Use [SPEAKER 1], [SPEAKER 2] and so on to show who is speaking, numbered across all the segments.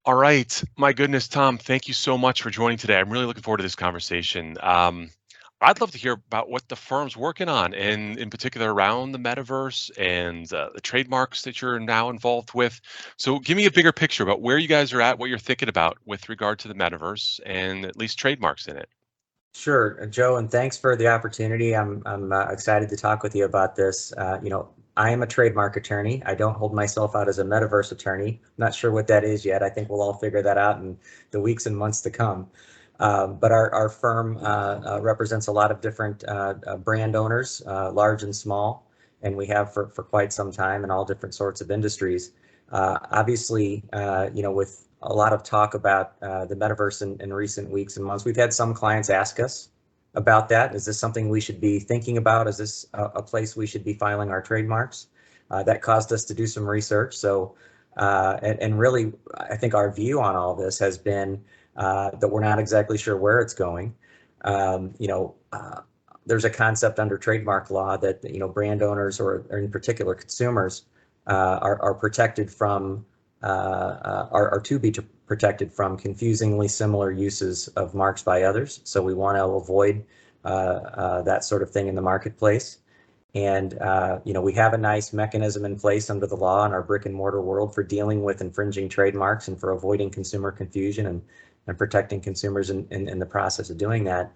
[SPEAKER 1] All right. My goodness, Tom, thank you so much for joining today. I'm really looking forward to this conversation. I'd love to hear about what the firm's working on, and in particular around the metaverse and the trademarks that you're now involved with. So, give me a bigger picture about where you guys are at, what you're thinking about with regard to the metaverse, and at least trademarks in it.
[SPEAKER 2] Sure, Joe, and thanks for the opportunity. I'm excited to talk with you about this. I am a trademark attorney. I don't hold myself out as a metaverse attorney. Not sure what that is yet. I think we'll all figure that out in the weeks and months to come. But our firm represents a lot of different brand owners, large and small, and we have for quite some time in all different sorts of industries. Obviously, with a lot of talk about the metaverse in recent weeks and months, we've had some clients ask us about that. Is this something we should be thinking about? Is this a place we should be filing our trademarks? That caused us to do some research. So, and really, I think our view on all this has been that we're not exactly sure where it's going. Um, you know, uh, there's a concept under trademark law that brand owners or in particular consumers are protected from are to be protected from confusingly similar uses of marks by others. So we want to avoid that sort of thing in the marketplace. And we have a nice mechanism in place under the law in our brick and mortar world for dealing with infringing trademarks and for avoiding consumer confusion and protecting consumers in the process of doing that.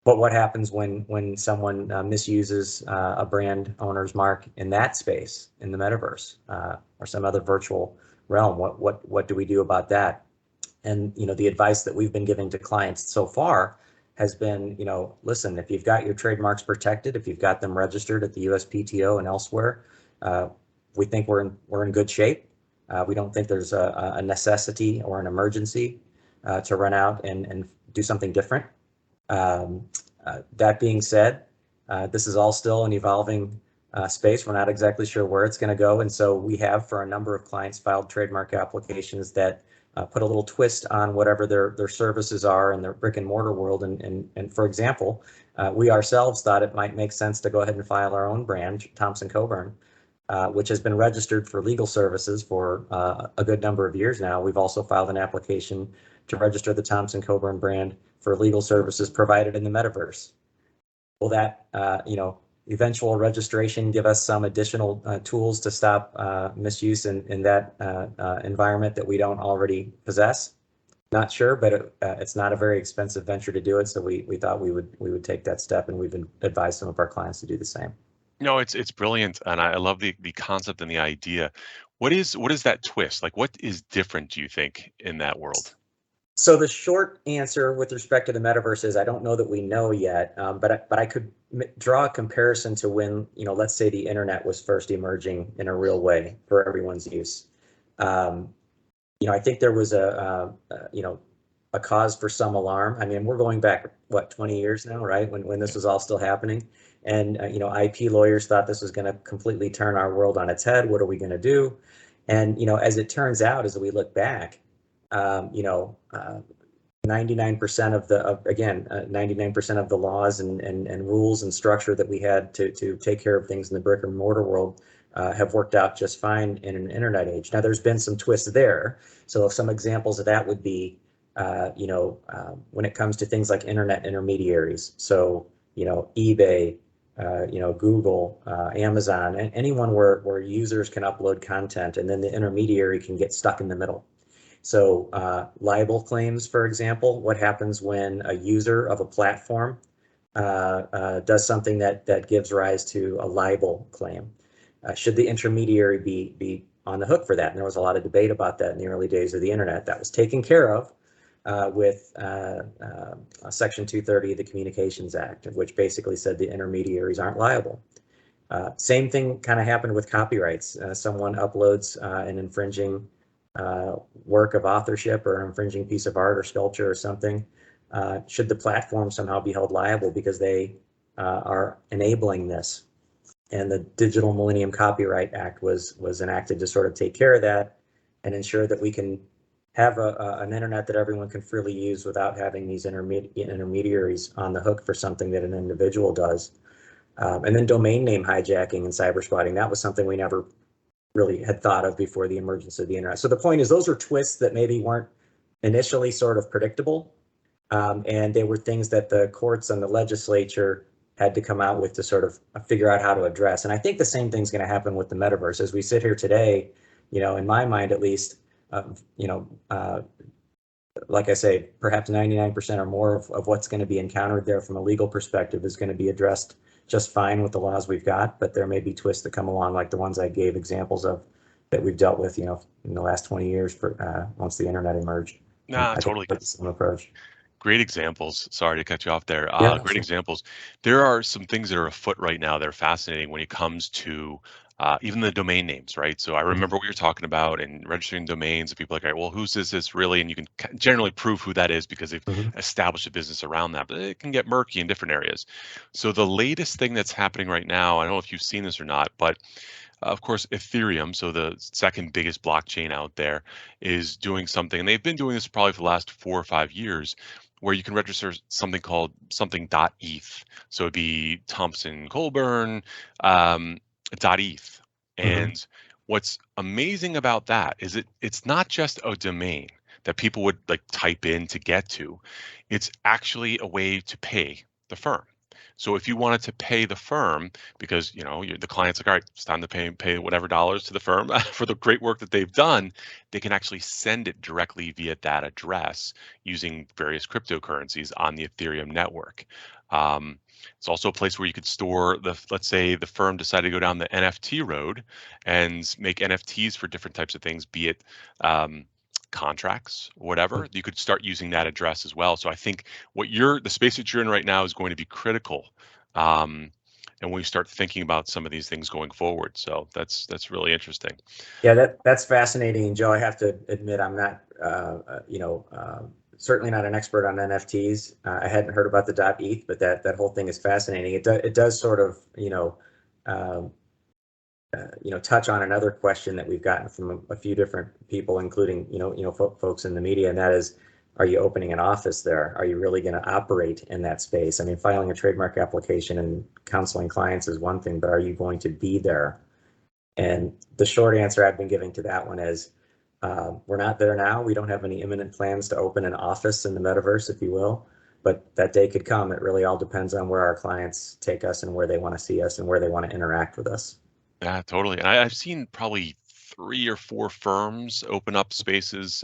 [SPEAKER 2] But what happens when someone misuses a brand owner's mark in that space, in the metaverse or some other virtual realm? What do we do about that? And the advice that we've been giving to clients so far has been, listen, if you've got your trademarks protected, if you've got them registered at the USPTO and elsewhere, we think we're in good shape. We don't think there's a necessity or an emergency to run out and do something different. That being said, this is all still an evolving space. We're not exactly sure where it's going to go. And so we have, for a number of clients, filed trademark applications that put a little twist on whatever their services are in their brick and mortar world. And for example, we ourselves thought it might make sense to go ahead and file our own brand, Thompson Coburn, which has been registered for legal services for a good number of years now. We've also filed an application to register the Thompson Coburn brand for legal services provided in the metaverse. Will that, eventual registration give us some additional tools to stop misuse in that environment that we don't already possess? Not sure, but it's not a very expensive venture to do it. So we thought we would take that step, and we've advised some of our clients to do the same.
[SPEAKER 1] No, it's brilliant, and I love the concept and the idea. What is that twist? Like, what is different, do you think, in that world?
[SPEAKER 2] So the short answer with respect to the metaverse is I don't know that we know yet, but I could draw a comparison to when, let's say the internet was first emerging in a real way for everyone's use. Um, I think there was a cause for some alarm. I mean, we're going back, what, 20 years now, right? When this was all still happening. And, IP lawyers thought this was going to completely turn our world on its head. What are we going to do? And, as it turns out, as we look back, um, you know, uh, 99% of the, again, 99% of the laws and rules and structure that we had to take care of things in the brick and mortar world have worked out just fine in an internet age. Now, there's been some twists there. So some examples of that would be, when it comes to things like internet intermediaries. So, eBay, Google, Amazon, and anyone where users can upload content and then the intermediary can get stuck in the middle. So libel claims, for example, what happens when a user of a platform does something that gives rise to a libel claim? Should the intermediary be on the hook for that? And there was a lot of debate about that in the early days of the internet. That was taken care of with Section 230 of the Communications Act, which basically said the intermediaries aren't liable. Same thing kind of happened with copyrights. Someone uploads an infringing work of authorship or an infringing piece of art or sculpture or something. Should the platform somehow be held liable because they are enabling this? And the Digital Millennium Copyright Act was enacted to sort of take care of that and ensure that we can have an internet that everyone can freely use without having these intermediaries on the hook for something that an individual does. And then domain name hijacking and cyber squatting, that was something we never really had thought of before the emergence of the internet. So the point is, those are twists that maybe weren't initially sort of predictable, and they were things that the courts and the legislature had to come out with to sort of figure out how to address. And I think the same thing's going to happen with the metaverse. As we sit here today, in my mind at least, like I say, perhaps 99% or more of what's going to be encountered there from a legal perspective is going to be addressed just fine with the laws we've got, but there may be twists that come along, like the ones I gave examples of that we've dealt with, in the last 20 years once the internet emerged. And
[SPEAKER 1] Nah,
[SPEAKER 2] I think
[SPEAKER 1] totally.
[SPEAKER 2] it's the same approach.
[SPEAKER 1] Great examples. Sorry to cut you off there.
[SPEAKER 2] Yeah,
[SPEAKER 1] Great
[SPEAKER 2] sure.
[SPEAKER 1] examples. There are some things that are afoot right now that are fascinating when it comes to even the domain names, right? So I remember what you're talking about and registering domains, and people are like, all right, well, who's this really? And you can generally prove who that is because they've
[SPEAKER 2] Mhm.
[SPEAKER 1] established a business around that, but it can get murky in different areas. So the latest thing that's happening right now, I don't know if you've seen this or not, but of course, Ethereum, so the second biggest blockchain out there, is doing something, and they've been doing this probably for the last 4 or 5 years, where you can register something called something.eth. So it'd be Thompson Coburn .eth.
[SPEAKER 2] Mhm.
[SPEAKER 1] And what's amazing about that is it's not just a domain that people would like type in to get to. It's actually a way to pay the firm. So if you wanted to pay the firm because the client's like, all right, it's time to pay whatever dollars to the firm for the great work that they've done, they can actually send it directly via that address using various cryptocurrencies on the Ethereum network. It's also a place where you could store let's say the firm decided to go down the NFT road and make NFTs for different types of things, be it contracts, whatever. You could start using that address as well. So I think the space that you're in right now is going to be critical. And when you start thinking about some of these things going forward. So that's really interesting.
[SPEAKER 2] Yeah, that's fascinating, Joe. I have to admit, I'm not, certainly not an expert on NFTs. I hadn't heard about the .eth, but that whole thing is fascinating. It does sort of, um, touch on another question that we've gotten from a few different people, including, folks in the media, and that is, are you opening an office there? Are you really going to operate in that space? I mean, filing a trademark application and counseling clients is one thing, but are you going to be there? And the short answer I've been giving to that one is we're not there now. We don't have any imminent plans to open an office in the metaverse, if you will, but that day could come. It really all depends on where our clients take us and where they want to see us and where they want to interact with us.
[SPEAKER 1] Yeah, totally. And I've seen probably 3 or 4 firms open up spaces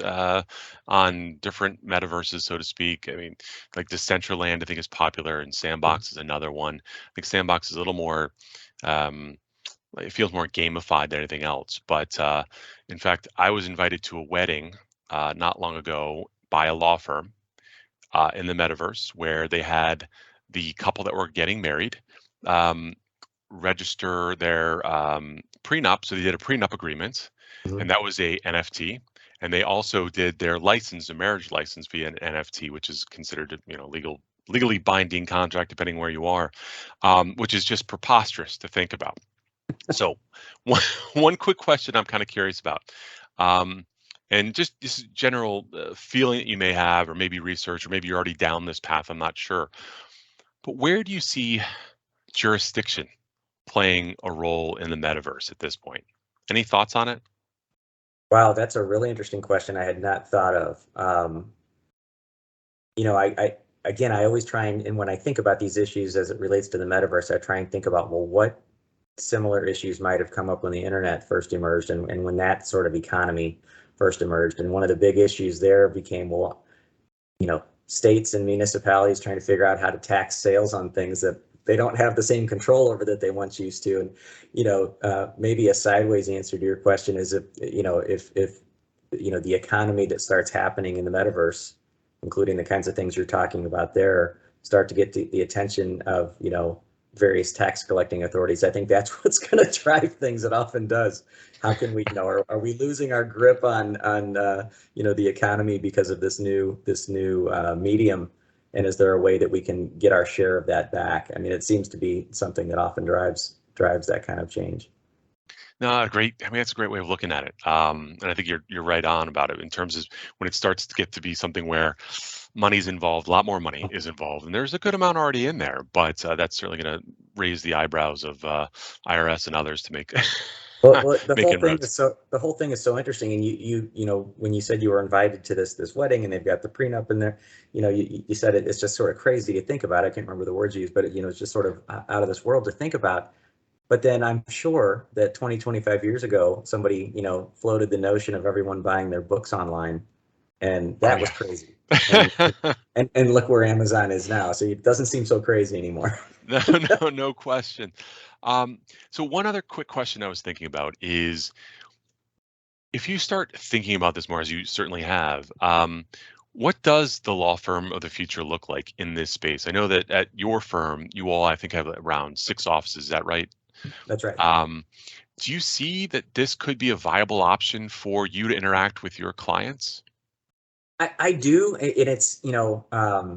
[SPEAKER 1] on different metaverses, so to speak. I mean, like Decentraland, I think is popular, and Sandbox is another one. I think Sandbox is a little more, um, it feels more gamified than anything else. But in fact, I was invited to a wedding not long ago by a law firm in the metaverse where they had the couple that were getting married. Um, register their prenup. So they did a prenup agreement,
[SPEAKER 2] Mhm.
[SPEAKER 1] and that was a NFT. And they also did their license, a marriage license via an NFT, which is considered, legally binding contract, depending where you are, which is just preposterous to think about. So, one, one quick question I'm kind of curious about, um, and just this general feeling that you may have, or maybe research, or maybe you're already down this path. I'm not sure, but where do you see jurisdiction playing a role in the metaverse at this point? Any thoughts on it?
[SPEAKER 2] Wow, that's a really interesting question I had not thought of. I again, I always try and when I think about these issues as it relates to the metaverse, I try and think about, well, what similar issues might have come up when the internet first emerged and when that sort of economy first emerged. And one of the big issues there became, well, states and municipalities trying to figure out how to tax sales on things that they don't have the same control over that they once used to. And, maybe a sideways answer to your question is if the economy that starts happening in the metaverse, including the kinds of things you're talking about there, start to get the attention of, various tax collecting authorities, I think that's what's going to drive things. It often does. How can we, are we losing our grip on the economy because of this new medium? And is there a way that we can get our share of that back? I mean, it seems to be something that often drives that kind of change.
[SPEAKER 1] No, great. I mean, that's a great way of looking at it. And I think you're right on about it in terms of when it starts to get to be something where money's involved, a lot more money is involved, and there's a good amount already in there. But that's certainly going to raise the eyebrows of IRS and others to make
[SPEAKER 2] Well, the
[SPEAKER 1] make
[SPEAKER 2] whole thing
[SPEAKER 1] inroads.
[SPEAKER 2] is so interesting. And you know, when you said you were invited to this wedding and they've got the prenup in there, you know, you said it's just sort of crazy to think about. I can't remember the words you used, but you know, it's just sort of out of this world to think about. But then I'm sure that 20, 25 years ago, somebody, you know, floated the notion of everyone buying their books online, and
[SPEAKER 1] Oh
[SPEAKER 2] that was
[SPEAKER 1] yeah.
[SPEAKER 2] crazy. And and look where Amazon is now. So it doesn't seem so crazy anymore.
[SPEAKER 1] No, no question. Um, so one other quick question I was thinking about is if you start thinking about this more, as you certainly have, what does the law firm of the future look like in this space? I know that at your firm, you all, I think, have around 6 offices. Is that right?
[SPEAKER 2] That's right.
[SPEAKER 1] Um, do you see that this could be a viable option for you to interact with your clients?
[SPEAKER 2] I do, and it's you know, I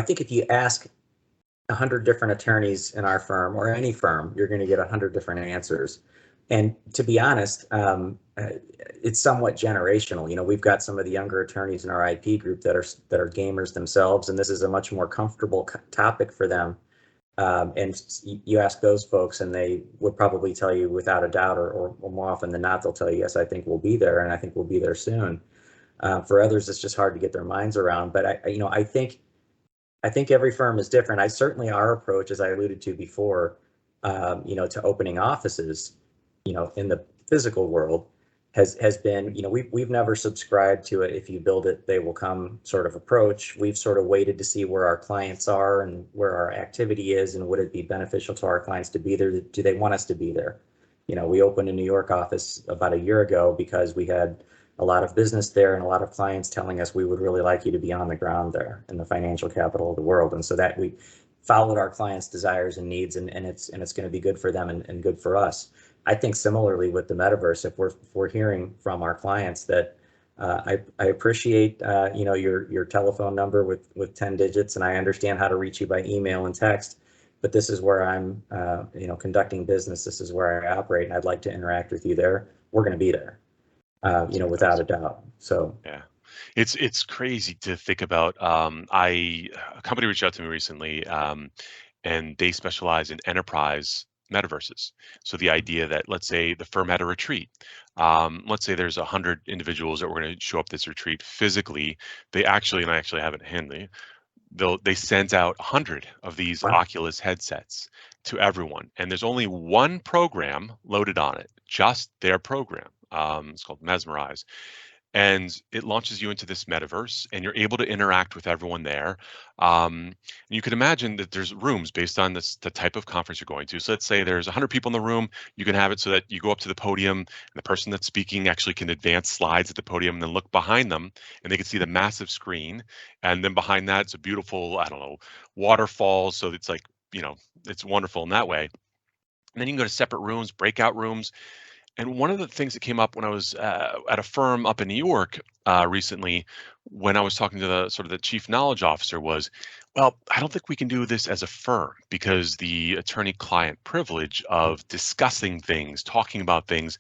[SPEAKER 2] think if you ask 100 different attorneys in our firm or any firm, you're going to get 100 different answers. And to be honest, it's somewhat generational. You know, we've got some of the younger attorneys in our IP group that are gamers themselves, and this is a much more comfortable topic for them. And you ask those folks, and they would probably tell you without a doubt, or more often than not, they'll tell you, yes, I think we'll be there, and I think we'll be there soon. For others, it's just hard to get their minds around. But you know, I think every firm is different. I certainly our approach, as I alluded to before, you know, to opening offices, you know, in the physical world has been, you know, we've never subscribed to it. If you build it, they will come sort of approach. We've sort of waited to see where our clients are and where our activity is, and would it be beneficial to our clients to be there? Do they want us to be there? You know, we opened a New York office about a year ago because we had a lot of business there and a lot of clients telling us we would really like you to be on the ground there in the financial capital of the world. And so that we followed our clients' desires and needs, and it's going to be good for them and good for us. I think similarly with the metaverse, if we're hearing from our clients that I appreciate you know, your telephone number with 10 digits, and I understand how to reach you by email and text, but this is where I'm you know, conducting business. This is where I operate, and I'd like to interact with you there. We're going to be there, you know, without a
[SPEAKER 1] Fantastic.
[SPEAKER 2] doubt. So
[SPEAKER 1] Yeah. It's crazy to think about. A company reached out to me recently, and they specialize in enterprise metaverses. So the idea that, let's say the firm had a retreat, let's say there's 100 individuals that were going to show up at this retreat physically. They actually, and I actually have it handy, they sent out 100 of these
[SPEAKER 2] wow.
[SPEAKER 1] Oculus headsets to everyone, and there's only one program loaded on it, just their program. It's called Mesmerize, and it launches you into this metaverse, and you're able to interact with everyone there. And you can imagine that there's rooms based on the type of conference you're going to. So let's say there's 100 people in the room. You can have it so that you go up to the podium, and the person that's speaking actually can advance slides at the podium and then look behind them, and they can see the massive screen. And then behind that, it's a beautiful, I don't know, waterfall. So it's like, you know, it's wonderful in that way. And then you can go to separate rooms, breakout rooms. And one of the things that came up when I was at a firm up in New York recently, when I was talking to the sort of the chief knowledge officer, was, well, I don't think we can do this as a firm because the attorney-client privilege of discussing things, talking about things,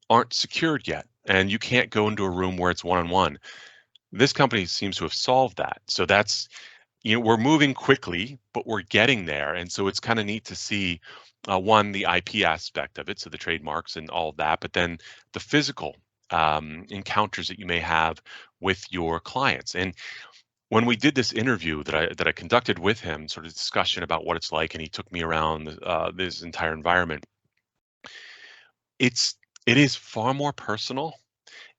[SPEAKER 1] aren't secured yet, and you can't go into a room where it's one-on-one. This company seems to have solved that. So that's, you know, we're moving quickly, but we're getting there. And so it's kind of neat to see, one, the IP aspect of it, so the trademarks and all of that, but then the physical encounters that you may have with your clients. And when we did this interview that I conducted with him, sort of discussion about what it's like, and he took me around this entire environment, it's it is far more personal,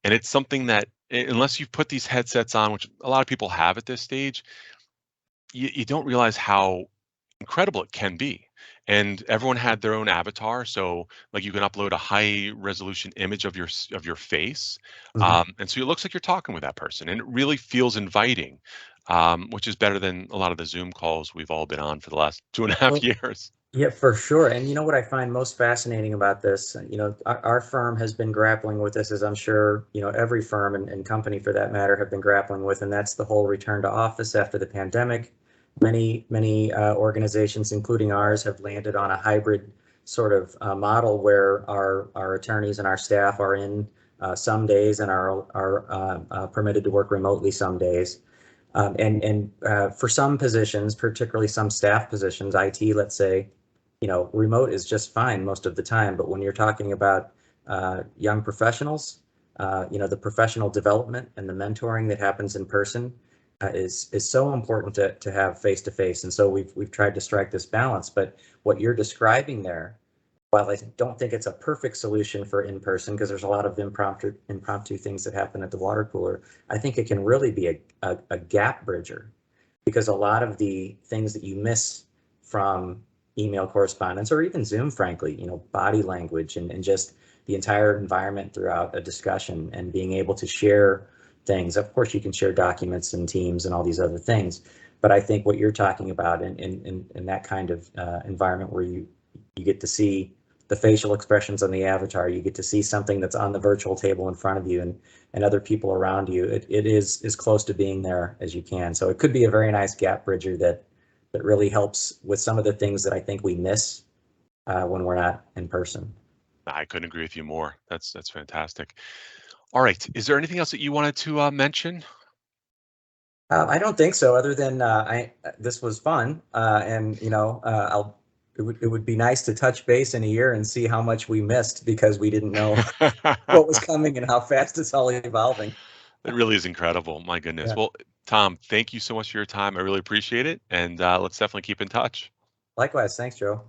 [SPEAKER 1] and it's something that unless you've put these headsets on, which a lot of people have at this stage, you don't realize how incredible it can be. And everyone had their own avatar, so like you can upload a high resolution image of of your face,
[SPEAKER 2] Mhm.
[SPEAKER 1] and so it looks like you're talking with that person, and it really feels inviting, which is better than a lot of the Zoom calls we've all been on for the last 2.5
[SPEAKER 2] Well,
[SPEAKER 1] years.
[SPEAKER 2] yeah, for sure. And you know what I find most fascinating about this, you know, our firm has been grappling with this, as I'm sure, you know, every firm and company for that matter have been grappling with, and that's the whole return to office after the pandemic. Many organizations, including ours, have landed on a hybrid sort of model where our attorneys and our staff are in some days and are permitted to work remotely some days. And for some positions, particularly some staff positions, IT, let's say, remote is just fine most of the time. But when you're talking about young professionals, the professional development and the mentoring that happens in person is so important to have face to face. And so we've tried to strike this balance. But what you're describing there, while I don't think it's a perfect solution for in person, because there's a lot of impromptu things that happen at the water cooler, I think it can really be a gap bridger, because a lot of the things that you miss from email correspondence or even Zoom, frankly, body language and just the entire environment throughout a discussion and being able to share things. Of course, you can share documents and Teams and all these other things, but I think what you're talking about in that kind of environment where you get to see the facial expressions on the avatar, you get to see something that's on the virtual table in front of you and other people around you, it is as close to being there as you can. So it could be a very nice gap bridger that really helps with some of the things that I think we miss when we're not in person.
[SPEAKER 1] I couldn't agree with you more. That's fantastic. All right. Is there anything else that you wanted to mention?
[SPEAKER 2] I don't think so, other than this was fun, and it would be nice to touch base in a year and see how much we missed because we didn't know what was coming and how fast it's all evolving.
[SPEAKER 1] It really is incredible. My goodness.
[SPEAKER 2] Yeah.
[SPEAKER 1] Well, Tom, thank you so much for your time. I really appreciate it. And let's definitely keep in touch.
[SPEAKER 2] Likewise. Thanks, Joe.